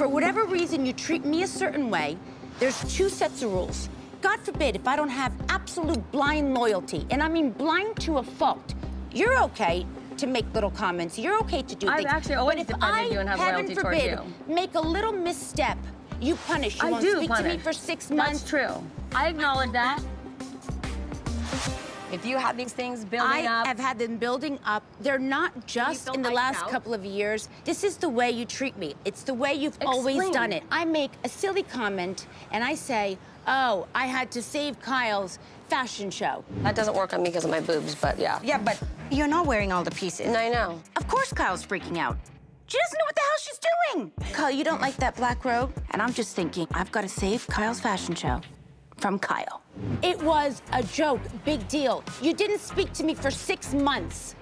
for whatever reason you treat me a certain way, there's 2 sets of rules. God forbid if I don't have absolute blind loyalty, and I mean blind to a fault, you're okay to make little comments. You're okay to do things. I've actually always defended you and have loyalty toward you. Make a little misstep, you punish. You won't speak to me for 6 months. That's true. I acknowledge that. If you have these things building up... I have had them building up. They're not just in the last couple of years. This is the way you treat me. It's the way you've always done it. I make a silly comment, and I say, oh, I had to save Kyle's fashion show. That doesn't work on me because of my boobs, but yeah. Yeah, but you're not wearing all the pieces. I know. Of course Kyle's freaking out. She doesn't know what the hell she's doing. Kyle, you don't like that black robe? And I'm just thinking, I've got to save Kyle's fashion show from Kyle. It was a joke, big deal. You didn't speak to me for 6 months.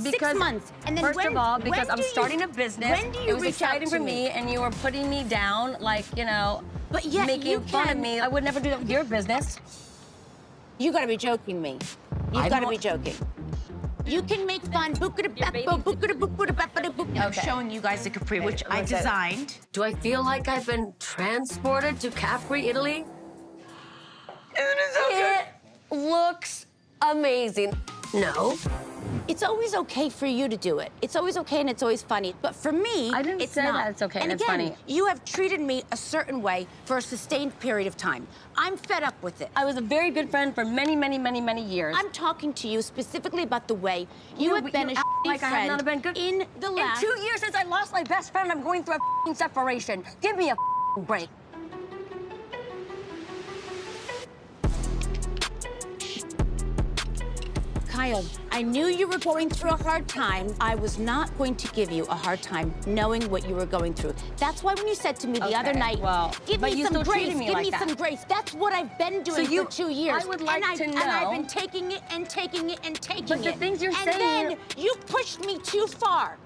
Because, 6 months. And then first of all, because I'm starting a business. When do you it was exciting for me, and you were putting me down, like, you know, but yet making fun of me. I would never do that with your business. You gotta be joking me. You've gotta be joking. You can make fun. I'm showing you guys the capri, which I designed. Do I feel like I've been transported to Capri, Italy? It looks amazing. No. It's always okay for you to do it. It's always okay and it's always funny. But for me, I didn't say that it's okay and it's funny. You have treated me a certain way for a sustained period of time. I'm fed up with it. I was a very good friend for many, many, many, many years. I'm talking to you specifically about the way you have been a like I have not been good. In the last... In 2 years since I lost my best friend, I'm going through a separation. Give me a break. Kyle, I knew you were going through a hard time. I was not going to give you a hard time knowing what you were going through. That's why when you said to me the other night, give me some grace, give me some grace. That's what I've been doing for 2 years. I would like to know. And I've been taking it and taking it and taking it. But the things you're saying... And then you pushed me too far.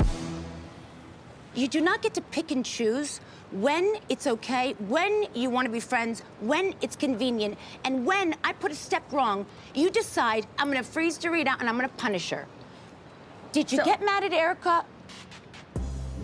You do not get to pick and choose when it's okay, when you want to be friends, when it's convenient, and when I put a step wrong, you decide I'm going to freeze Dorit and I'm going to punish her. Did you get mad at Erica?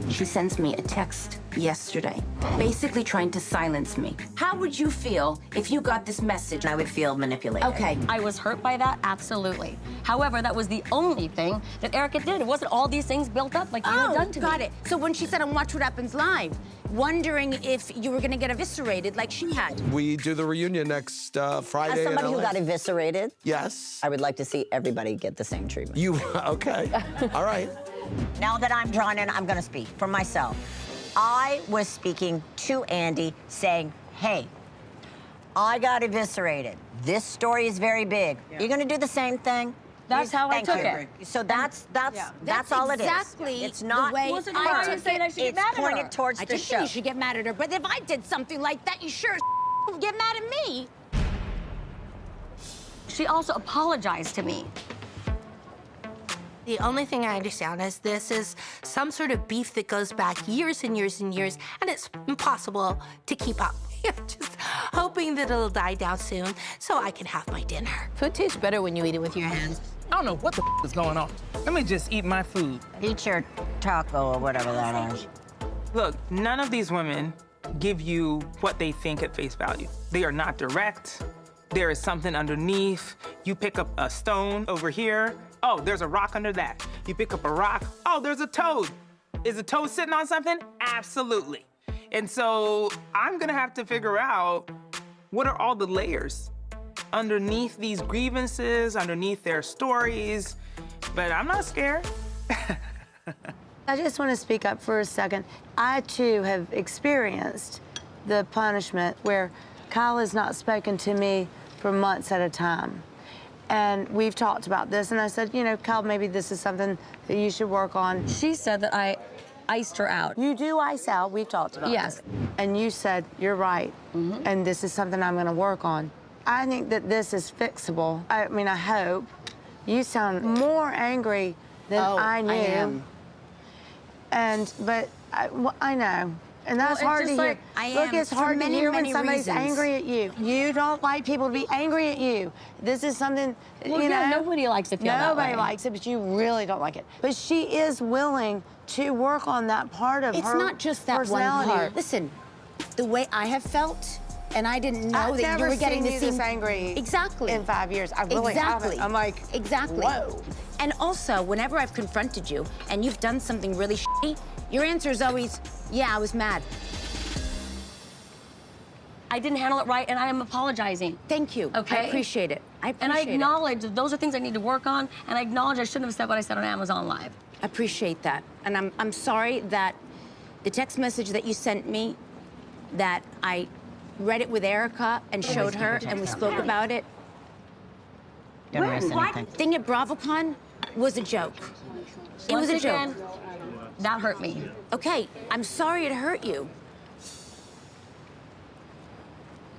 She sends me a text yesterday, basically trying to silence me. How would you feel if you got this message? I would feel manipulated. Okay. I was hurt by that, absolutely. However, that was the only thing that Erica did. It wasn't all these things built up like you had done to me. Got it. So when she said on Watch What Happens Live, wondering if you were gonna get eviscerated like she had. We do the reunion next Friday. As somebody in LA. who got eviscerated, yes, I would like to see everybody get the same treatment. You, okay, all right. Now that I'm drawn in, I'm gonna speak for myself. I was speaking to Andy saying, hey, I got eviscerated. This story is very big. Yeah. You're gonna do the same thing? That's how I took it. So that's all it is. Exactly. It's not. The way I took it. I should get mad at her. It's pointed towards the show. I think you should get mad at her, but if I did something like that, you sure would get mad at me. She also apologized to me. The only thing I understand is this is some sort of beef that goes back years and years and years, and it's impossible to keep up. Just hoping that it'll die down soon so I can have my dinner. Food tastes better when you eat it with your hands. I don't know what the is going on. Let me just eat my food. Eat your taco or whatever that is. Look, none of these women give you what they think at face value. They are not direct. There is something underneath. You pick up a stone over here. Oh, there's a rock under that. You pick up a rock. Oh, there's a toad. Is a toad sitting on something? Absolutely. And so I'm gonna have to figure out what are all the layers underneath these grievances, underneath their stories, but I'm not scared. I just want to speak up for a second. I, too, have experienced the punishment where Kyle has not spoken to me for months at a time. And we've talked about this, and I said, you know, Kyle, maybe this is something that you should work on. She said that I iced her out. You do ice out, we've talked about Yes. this. And you said, you're right, and this is something I'm gonna work on. I think that this is fixable. I mean, I hope. You sound more angry than I knew. I am. But I know. And that's Well, hard it's to just hear. like, I Look, am, it's for hard many, to hear when many somebody's reasons. angry at you. You don't like people to be angry at you. This is something, Well, you yeah, know. nobody likes to feel that Nobody way. likes it, but you really don't like it. But she is willing to work on that part of It's her not just that one personality. part. Listen, the way I have felt, and I didn't know I've that never you were getting seen the you same. this angry Exactly. in 5 years. I really exactly. haven't. I'm like, exactly. whoa. And also, whenever I've confronted you and you've done something really shitty, your answer is always, yeah, I was mad. I didn't handle it right, and I am apologizing. Thank you. Okay. I appreciate it. I appreciate And I it. acknowledge that those are things I need to work on, and I acknowledge I shouldn't have said what I said on Amazon Live. I appreciate that. And I'm sorry that the text message that you sent me, that I read it with Erica and showed her, and we spoke about it. Don't erase anything. Thing at BravoCon was a joke. It was a Once again, joke. that hurt me. Okay, I'm sorry it hurt you.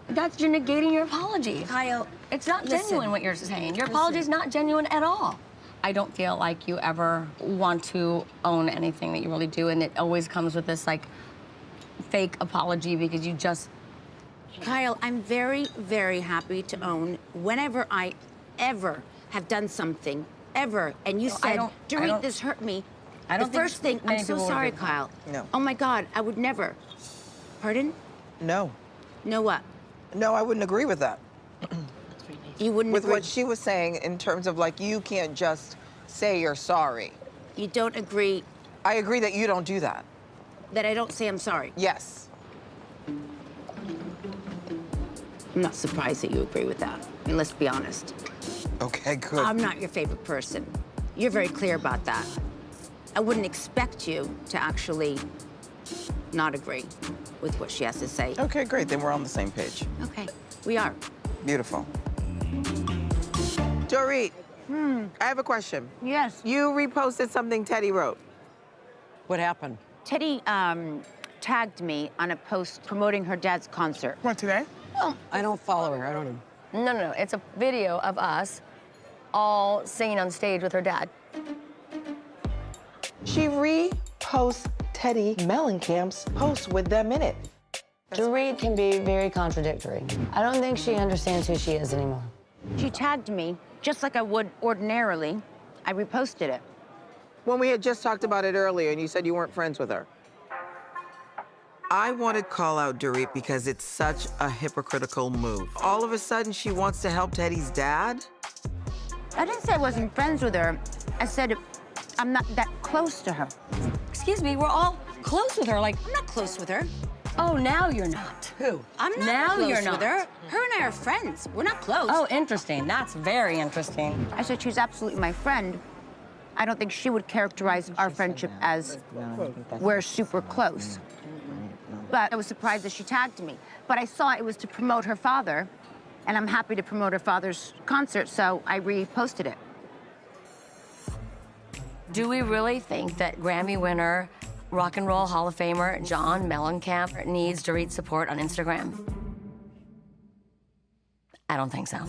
That's you're negating your apology. Kyle, It's not listen. genuine what you're saying. Your apology is not genuine at all. I don't feel like you ever want to own anything that you really do, and it always comes with this like fake apology because you just. Kyle, I'm very, very happy to own whenever I ever have done something, ever, and you I said, don't- Dorit, this hurt me. I don't the think first thing, many I'm so people would sorry, agree. Kyle. No. Oh my God, I would never. Pardon? No. No what? No, I wouldn't agree with that. You wouldn't With agree. what she was saying in terms of like, you can't just say you're sorry. You don't agree I agree that you don't do that. that I don't say I'm sorry. Yes. I'm not surprised that you agree with that. I mean, let's be honest. Okay, good. I'm not your favorite person. You're very clear about that. I wouldn't expect you to actually not agree with what she has to say. Okay, great. Then we're on the same page. Okay, we are. Beautiful. Dorit, I have a question. Yes. You reposted something Teddy wrote. What happened? Teddy tagged me on a post promoting her dad's concert. What, today? I don't follow her. I don't know. No. It's a video of us all singing on stage with her dad. She reposts Teddy Mellencamp's post with them in it. Dorit can be very contradictory. I don't think she understands who she is anymore. She tagged me just like I would ordinarily. I reposted it. When we had just talked about it earlier and you said you weren't friends with her. I want to call out Dorit because it's such a hypocritical move. All of a sudden, she wants to help Teddy's dad? I didn't say I wasn't friends with her. I said I'm not that close to her. Excuse me, we're all close with her. Like, I'm not close with her. oh, now you're not. Who? I'm not Now close you're with not. her. Her and I are friends. We're not close. Oh, interesting. That's very interesting. I said she's absolutely my friend. I don't think she would characterize our friendship as we're super close. But I was surprised that she tagged me. But I saw it was to promote her father, and I'm happy to promote her father's concert, so I reposted it. Do we really think that Grammy winner, Rock and Roll Hall of Famer John Mellencamp needs Dorit's support on Instagram? I don't think so.